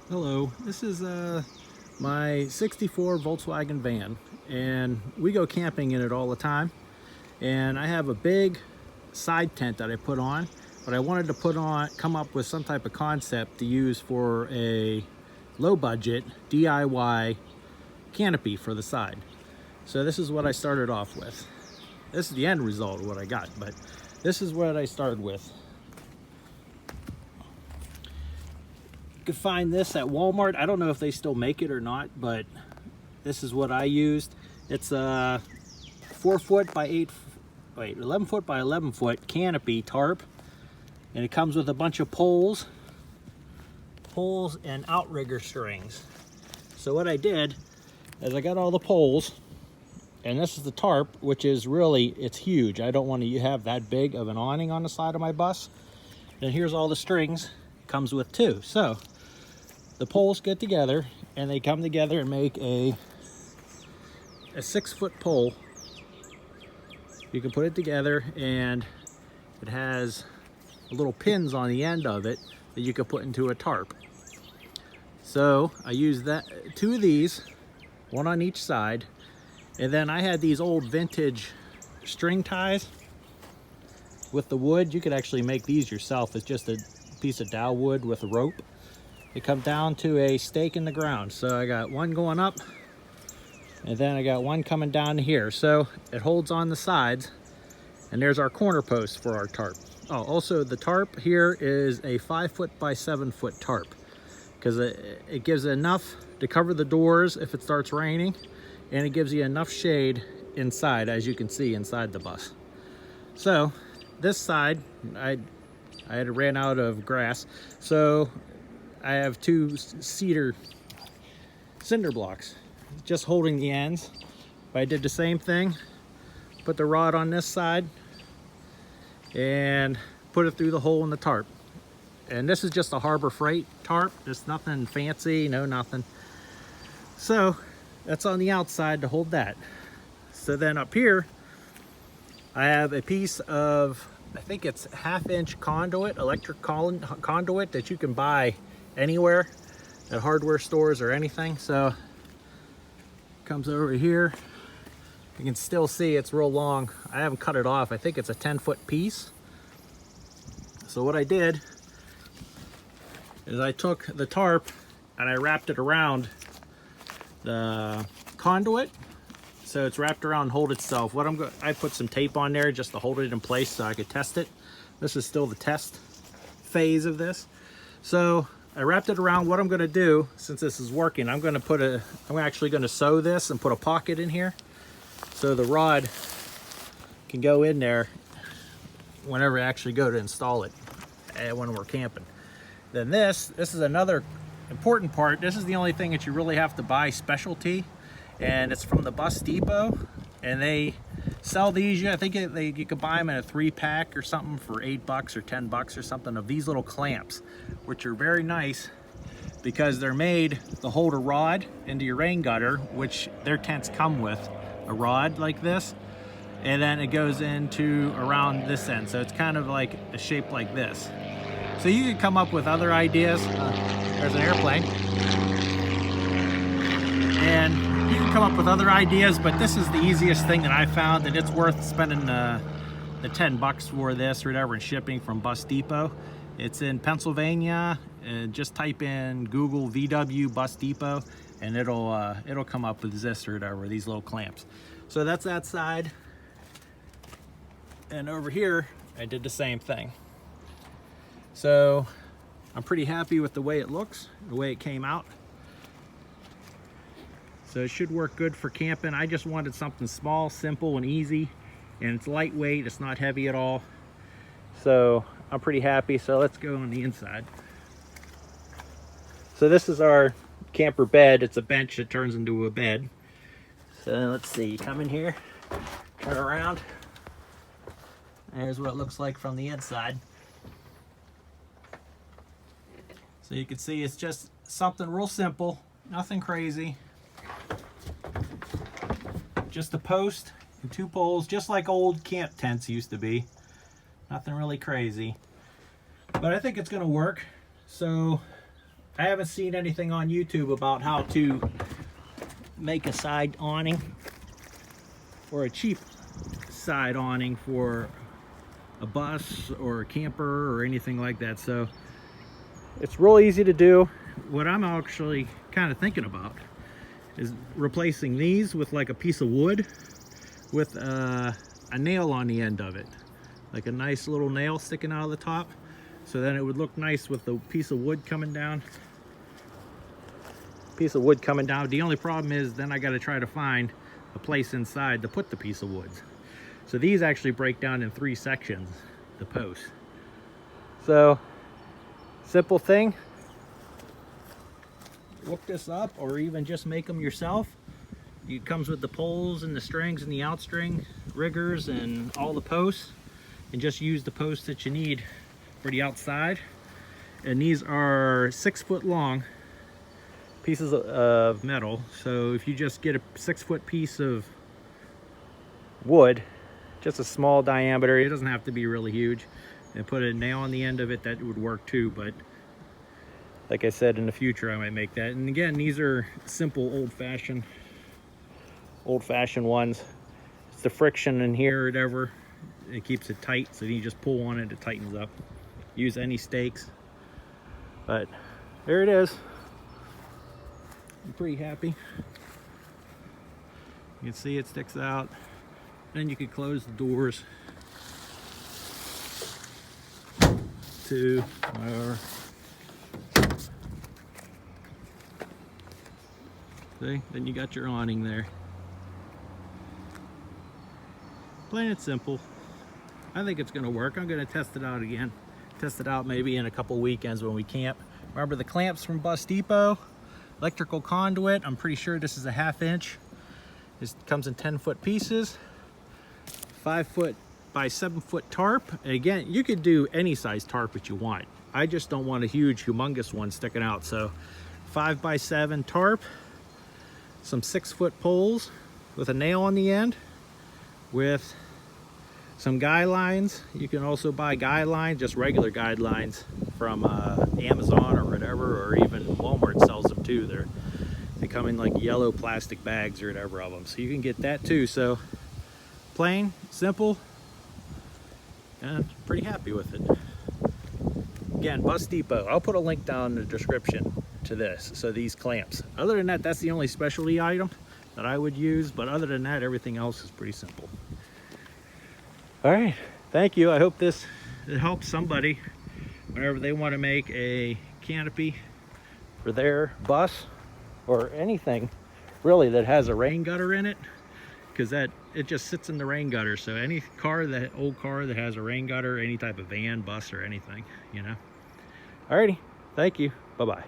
Hello, this is my 64 Volkswagen van, and we go camping in it all the time. And I have a big side tent that I put on, but I wanted to come up with some type of concept to use for a low budget DIY canopy for the side. So this is what I started off with. This is the end result of what I got, but this is what I started with. You could find this at Walmart. I don't know if they still make it or not, but this is what I used. It's a 4-foot by 11 foot by 11 foot canopy tarp, and it comes with a bunch of poles and outrigger strings. So what I did is I got all the poles, and this is the tarp, which is really, it's huge. I don't want to have that big of an awning on the side of my bus. And here's all the strings. It comes with two. So the poles get together and they come together and make a 6-foot pole. You can put it together, and it has little pins on the end of it that you could put into a tarp. So I used two of these, one on each side, and then I had these old vintage string ties with the wood. You could actually make these yourself. It's just a piece of dowel wood with a rope. They come down to a stake in the ground. So I got one going up, and then I got one coming down here. So it holds on the sides, and there's our corner post for our tarp. Oh, also the tarp here is a 5-foot by 7-foot tarp, because it gives enough to cover the doors if it starts raining, and it gives you enough shade inside, as you can see inside the bus. So this side, I had ran out of grass, so I have two cedar cinder blocks just holding the ends. But I did the same thing, put the rod on this side and put it through the hole in the tarp. And this is just a Harbor Freight tarp. There's nothing fancy, no nothing. So that's on the outside to hold that. So then up here I have a piece of, I think it's 1/2-inch conduit, electric conduit that you can buy anywhere at hardware stores or anything. So comes over here. You can still see it's real long. I haven't cut it off. I think it's a 10-foot piece. So what I did is I took the tarp and I wrapped it around the conduit, so it's wrapped around and hold itself. I put some tape on there just to hold it in place so I could test it. This is still the test phase of this. So I wrapped it around. What I'm going to do, since this is working, I'm actually going to sew this and put a pocket in here so the rod can go in there whenever I actually go to install it when we're camping. Then this is another important part. This is the only thing that you really have to buy specialty, and it's from the Bus Depot, and they sell these. I think you could buy them in a 3-pack or something for $8 or $10 or something, of these little clamps, which are very nice because they're made to hold a rod into your rain gutter, which their tents come with a rod like this, and then it goes into around this end, so it's kind of like a shape like this. So you could come up with other ideas. There's an airplane. And you can come up with other ideas, but this is the easiest thing that I found, and it's worth spending the $10 for this or whatever in shipping from Bus Depot. It's in Pennsylvania. Just type in Google VW Bus Depot, and it'll come up with this or whatever, these little clamps. So that's that side. And over here, I did the same thing. So I'm pretty happy with the way it looks, the way it came out. So it should work good for camping. I just wanted something small, simple, and easy, and it's lightweight. It's not heavy at all. So I'm pretty happy. So let's go on the inside. So this is our camper bed. It's a bench that turns into a bed. So let's see, come in here, turn around. There's what it looks like from the inside. So you can see it's just something real simple, nothing crazy. Just a post and 2 poles, just like old camp tents used to be. Nothing really crazy. But I think it's gonna work. So I haven't seen anything on YouTube about how to make a side awning or a cheap side awning for a bus or a camper or anything like that. So it's real easy to do. What I'm actually kind of thinking about is replacing these with like a piece of wood with a nail on the end of it, like a nice little nail sticking out of the top, so then it would look nice with the piece of wood coming down. The only problem is then I got to try to find a place inside to put the piece of wood. So these actually break down in 3 sections, the posts. So simple thing, look this up, or even just make them yourself. It comes with the poles and the strings and the outstring riggers and all the posts, and just use the posts that you need for the outside. And these are 6 foot long pieces of metal. So if you just get a 6 foot piece of wood, just a small diameter, it doesn't have to be really huge, and put a nail on the end of it, that would work too. But like I said, in the future I might make that. And again, these are simple old-fashioned ones. It's the friction in here or whatever, it keeps it tight, so you just pull on it, it tightens up. Use any stakes. But there it is. I'm pretty happy. You can see it sticks out. Then you could close the doors to whatever. See? Then you got your awning there. Plain and simple. I think it's gonna work. I'm gonna test it out again. Test it out maybe in a couple weekends when we camp. Remember the clamps from Bus Depot? Electrical conduit. I'm pretty sure this is a 1/2 inch. This comes in 10-foot pieces. 5 foot by 7 foot tarp. And again, you could do any size tarp that you want. I just don't want a huge, humongous one sticking out. So 5 by 7 tarp, some 6 foot poles with a nail on the end, with some guy lines. You can also buy guy lines, just regular guide lines from Amazon or whatever, or even Walmart sells them too. They come in like yellow plastic bags or whatever of them, so you can get that too. So plain, simple, and pretty happy with it. Again, Bus Depot. I'll put a link down in the description to this. So these clamps. Other than that, that's the only specialty item that I would use, but other than that, everything else is pretty simple. All right, thank you. I hope it helps somebody whenever they want to make a canopy for their bus or anything really that has a rain gutter in it, because it just sits in the rain gutter. So any car, old car that has a rain gutter, any type of van, bus, or anything, you know. Alrighty, thank you. Bye-bye.